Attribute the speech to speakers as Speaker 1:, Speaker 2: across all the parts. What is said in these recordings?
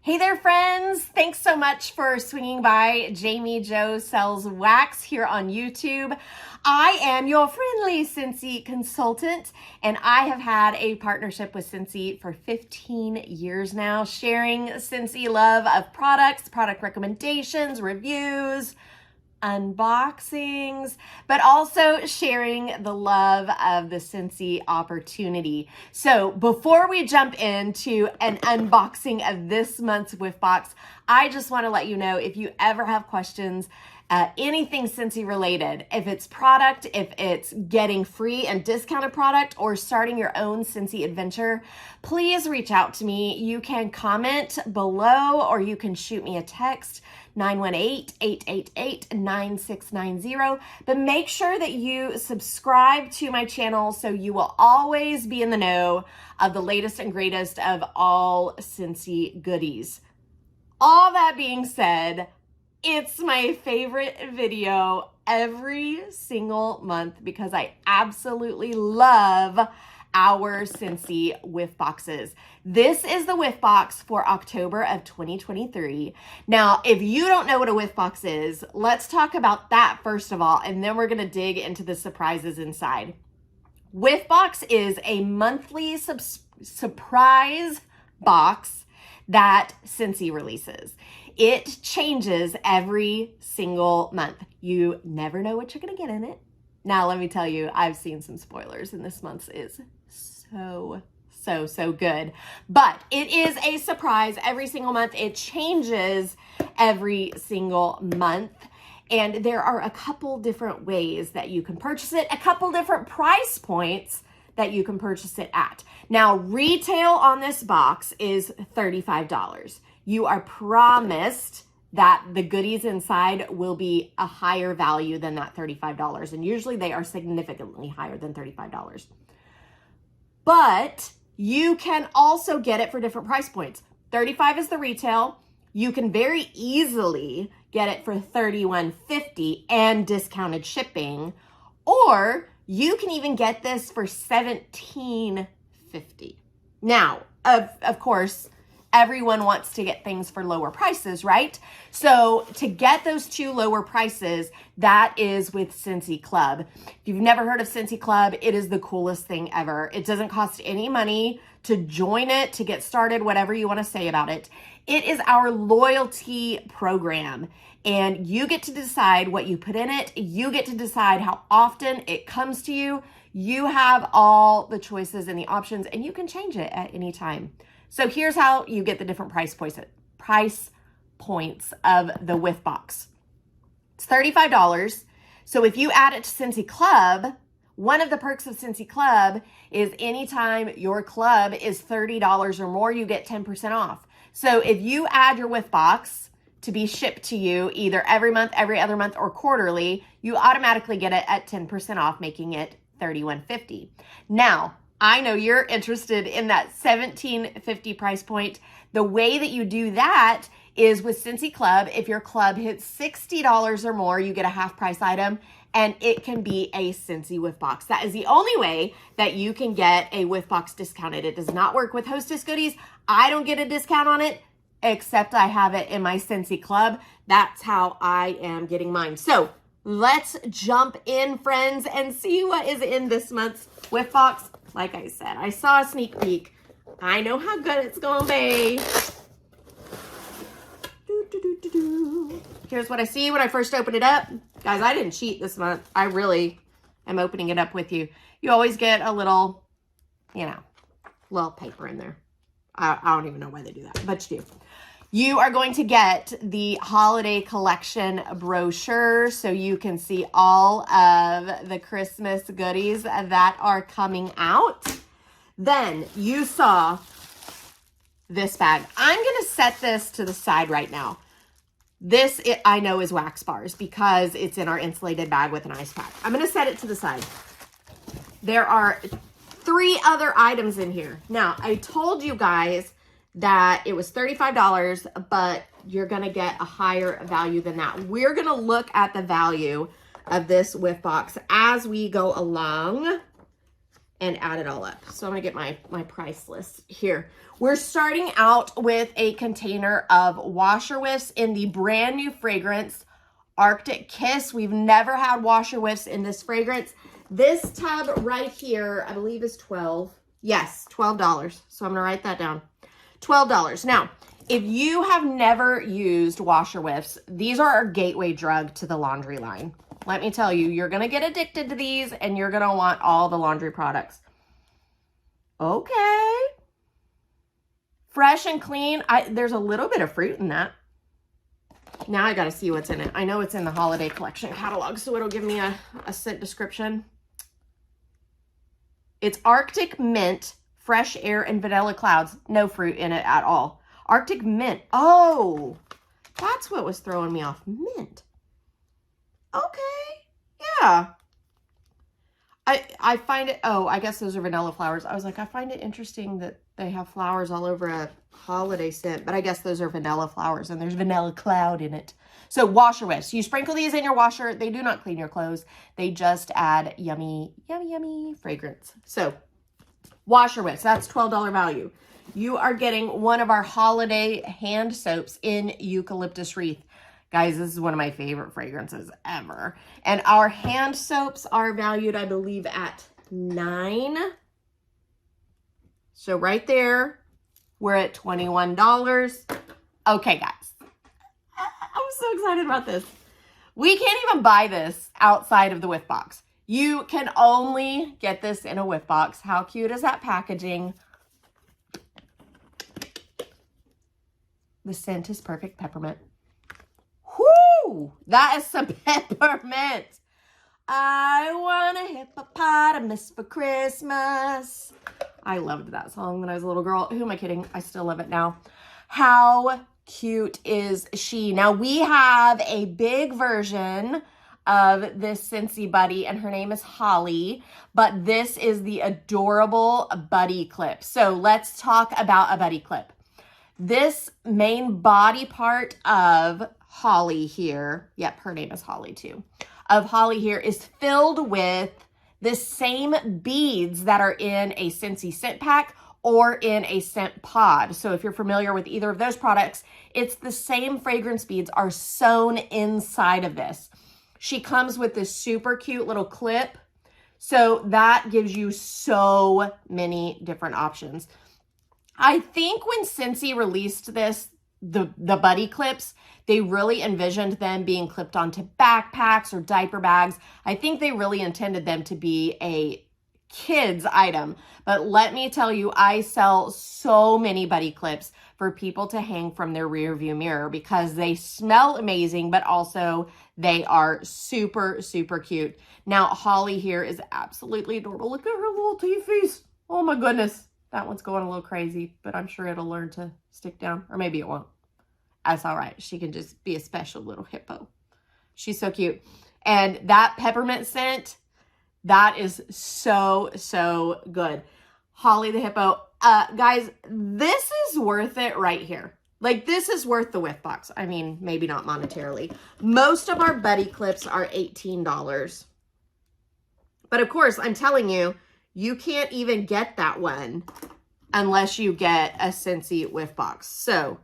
Speaker 1: Hey there, friends. Thanks so much for swinging by Jami Jo Sells Wax here on YouTube. I am your friendly Scentsy consultant, and I have had a partnership with Scentsy for 15 years now, sharing Scentsy love of products, product recommendations, reviews, unboxings, but also sharing the love of the Scentsy opportunity. So before we jump into an unboxing of this month's Whiff Box, I just want to let you know, if you ever have questions, anything Scentsy related, if it's product, if it's getting free and discounted product, or starting your own Scentsy adventure, please reach out to me. You can comment below, or you can shoot me a text, 918-888-9690. But make sure that you subscribe to my channel so you will always be in the know of the latest and greatest of all Scentsy goodies. All that being said, it's my favorite video every single month because I absolutely love our Scentsy Whiff Boxes. This is the Whiff Box for October of 2023. Now, if you don't know what a Whiff Box is, let's talk about that first of all, and then we're gonna dig into the surprises inside. Whiff Box is a monthly surprise box that Scentsy releases. It changes every single month. You never know what you're gonna get in it. Now, let me tell you, I've seen some spoilers, and this month's is so good. But it is a surprise every single month. It changes every single month. And there are a couple different ways that you can purchase it, a couple different price points that you can purchase it at. Now, retail on this box is $35. You are promised that the goodies inside will be a higher value than that $35. And usually they are significantly higher than $35. But you can also get it for different price points. $35 is the retail. You can very easily get it for $31.50 and discounted shipping. Or you can even get this for $17.50. Now, of course, everyone wants to get things for lower prices, right? So to get those two lower prices, that is with Scentsy Club. If you've never heard of Scentsy Club, it is the coolest thing ever. It doesn't cost any money to join it, to get started, whatever you want to say about it. It is our loyalty program, and you get to decide what you put in it. You get to decide how often it comes to you. You have all the choices and the options, and you can change it at any time. So here's how you get the different price points of the Whiff Box. It's $35. So if you add it to Scentsy Club, one of the perks of Scentsy Club is anytime your club is $30 or more, you get 10% off. So if you add your Whiff Box to be shipped to you either every month, every other month, or quarterly, you automatically get it at 10% off, making it $31.50. Now, I know you're interested in that $17.50 price point. The way that you do that is with Scentsy Club. If your club hits $60 or more, you get a half price item, and it can be a Scentsy Whiff Box. That is the only way that you can get a Whiff Box discounted. It does not work with Hostess goodies. I don't get a discount on it, except I have it in my Scentsy Club. That's how I am getting mine. So let's jump in, friends, and see what is in this month's Whiff Box. Like I said, I saw a sneak peek. I know how good it's gonna be. Here's what I see when I first open it up. Guys, I didn't cheat this month. I really am opening it up with you. You always get a little, little paper in there. I don't even know why they do that, but you do. You are going to get the holiday collection brochure so you can see all of the Christmas goodies that are coming out. Then you saw this bag. I'm going to set this to the side right now. This, I know, is wax bars because it's in our insulated bag with an ice pack. I'm going to set it to the side. There are 3 other items in here. Now, I told you guys that it was $35, but you're going to get a higher value than that. We're going to look at the value of this Whiff Box as we go along and add it all up. So I'm gonna get my price list here. We're starting out with a container of washer whiffs in the brand new fragrance, Arctic Kiss. We've never had washer whiffs in this fragrance. This tub right here, I believe is 12. Yes, $12. So I'm gonna write that down. $12. Now, if you have never used washer whiffs, these are our gateway drug to the laundry line. Let me tell you, you're going to get addicted to these and you're going to want all the laundry products. Okay. Fresh and clean. There's a little bit of fruit in that. Now I got to see what's in it. I know it's in the holiday collection catalog, so it'll give me a scent description. It's Arctic Mint, Fresh Air, and Vanilla Clouds. No fruit in it at all. Arctic Mint. Oh, that's what was throwing me off. Mint. Okay, yeah. I find it, oh, I guess those are vanilla flowers. I was like, I find it interesting that they have flowers all over a holiday scent, but I guess those are vanilla flowers and there's vanilla cloud in it. So washer whiffs, you sprinkle these in your washer. They do not clean your clothes. They just add yummy, yummy, yummy fragrance. So washer whiffs, that's $12 value. You are getting one of our holiday hand soaps in eucalyptus wreath. Guys, this is one of my favorite fragrances ever. And our hand soaps are valued, I believe, at $9. So right there, we're at $21. Okay, guys. I'm so excited about this. We can't even buy this outside of the Whiff Box. You can only get this in a Whiff Box. How cute is that packaging? The scent is perfect peppermint. Whoo! That is some peppermint. I want a hippopotamus for Christmas. I loved that song when I was a little girl. Who am I kidding? I still love it now. How cute is she? Now we have a big version of this Scentsy buddy, and her name is Holly, but this is the adorable buddy clip. So let's talk about a buddy clip. This main body part of Holly here, yep, her name is Holly too, of Holly here is filled with the same beads that are in a Scentsy scent pack or in a scent pod. So if you're familiar with either of those products, it's the same fragrance beads are sewn inside of this. She comes with this super cute little clip. So that gives you so many different options. I think when Scentsy released this, the buddy clips, they really envisioned them being clipped onto backpacks or diaper bags. I think they really intended them to be a kids item. But let me tell you, I sell so many buddy clips for people to hang from their rear view mirror because they smell amazing, but also they are super, super cute. Now, Holly here is absolutely adorable. Look at her little teeth face. Oh my goodness. That one's going a little crazy, but I'm sure it'll learn to stick down, or maybe it won't. That's all right. She can just be a special little hippo. She's so cute. And that peppermint scent, that is so, so good. Holly the Hippo. Guys, this is worth it right here. Like, this is worth the Whiff Box. I mean, maybe not monetarily. Most of our buddy clips are $18. But of course, I'm telling you, you can't even get that one unless you get a Scentsy Whiff Box. So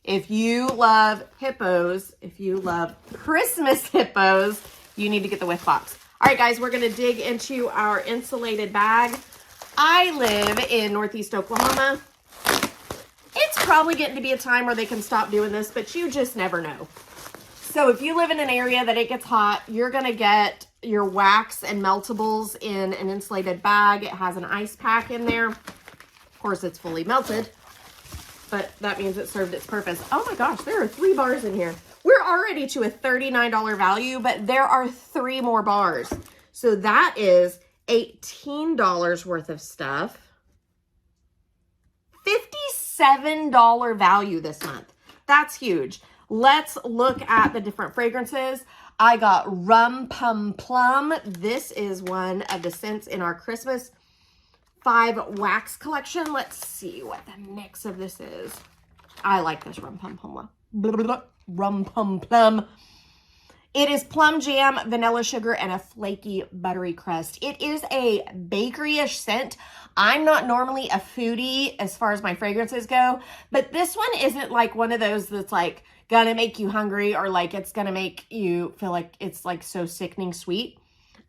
Speaker 1: if you love hippos, if you love Christmas hippos, you need to get the Whiff Box. All right, guys, we're going to dig into our insulated bag. I live in Northeast Oklahoma. It's probably getting to be a time where they can stop doing this, but you just never know. So if you live in an area that it gets hot, you're going to get your wax and meltables in an insulated bag. It has an ice pack in there. Of course, it's fully melted, but that means it served its purpose. Oh my gosh, there are 3 bars in here. We're already to a $39 value, but there are 3 more bars. So that is $18 worth of stuff. $57 value this month. That's huge. Let's look at the different fragrances. I got Rum Pum Plum. This is one of the scents in our Christmas 5 wax collection. Let's see what the mix of this is. I like this Rum Pum Plum. Rum Pum Plum. It is plum jam, vanilla sugar, and a flaky buttery crust. It is a bakery-ish scent. I'm not normally a foodie as far as my fragrances go, but this one isn't like one of those that's like gonna make you hungry or like it's gonna make you feel like it's like so sickening sweet.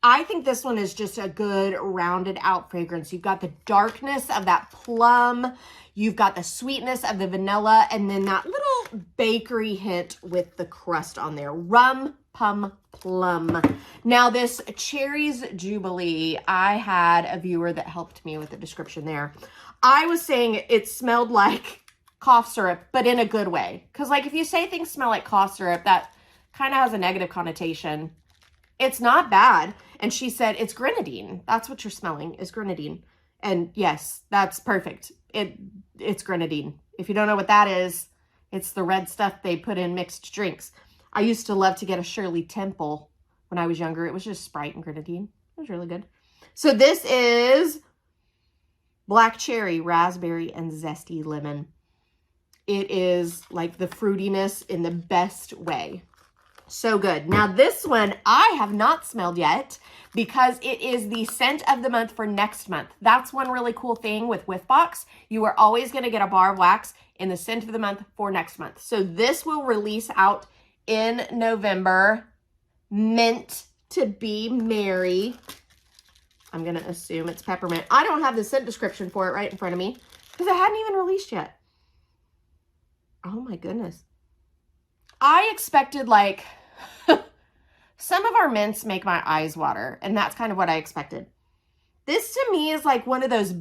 Speaker 1: I think this one is just a good rounded out fragrance. You've got the darkness of that plum, you've got the sweetness of the vanilla, and then that little bakery hint with the crust on there. Rum Pum Plum. Now this Cherries Jubilee, I had a viewer that helped me with the description there. I was saying it smelled like cough syrup, but in a good way. Because like if you say things smell like cough syrup, that kind of has a negative connotation. It's not bad. And she said, it's grenadine. That's what you're smelling, is grenadine. And yes, that's perfect. It's grenadine. If you don't know what that is, it's the red stuff they put in mixed drinks. I used to love to get a Shirley Temple when I was younger. It was just Sprite and grenadine. It was really good. So this is black cherry, raspberry, and zesty lemon. It is like the fruitiness in the best way. So good. Now this one I have not smelled yet because it is the scent of the month for next month. That's one really cool thing with Whiff Box. You are always going to get a bar of wax in the scent of the month for next month. So this will release out in November. Meant to be merry. I'm going to assume it's peppermint. I don't have the scent description for it right in front of me because it hadn't even released yet. Oh my goodness. I expected like, some of our mints make my eyes water, and that's kind of what I expected. This to me is like one of those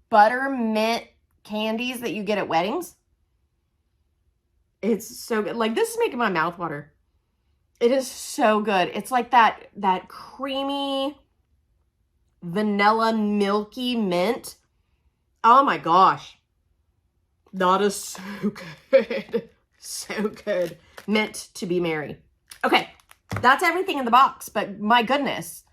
Speaker 1: buttermint candies that you get at weddings. It's so good. Like this is making my mouth water. It is so good. It's like that creamy, vanilla, milky mint. Oh my gosh. That is so good. So good. Meant to be merry. Okay, that's everything in the box, but my goodness,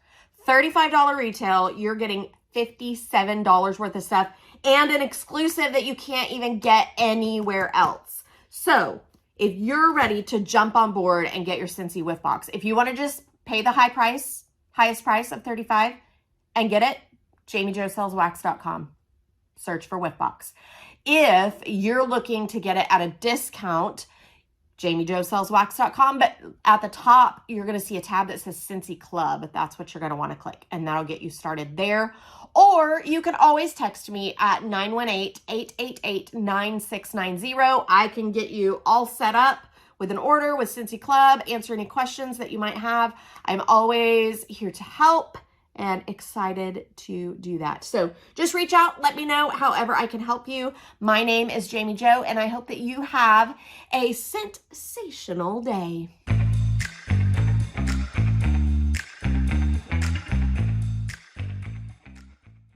Speaker 1: $35 retail, you're getting $57 worth of stuff and an exclusive that you can't even get anywhere else. So if you're ready to jump on board and get your Scentsy Whiff Box, if you want to just pay the highest price of $35 and get it, JamiJoSellsWax.com. Search for Whiff Box. If you're looking to get it at a discount, JamiJoSellsWax.com, but at the top, you're going to see a tab that says Scentsy Club. That's what you're going to want to click, and that'll get you started there. Or you can always text me at 918-888-9690. I can get you all set up with an order with Scentsy Club, answer any questions that you might have. I'm always here to help and excited to do that. So just reach out, let me know however I can help you. My name is Jami Jo, and I hope that you have a sensational day.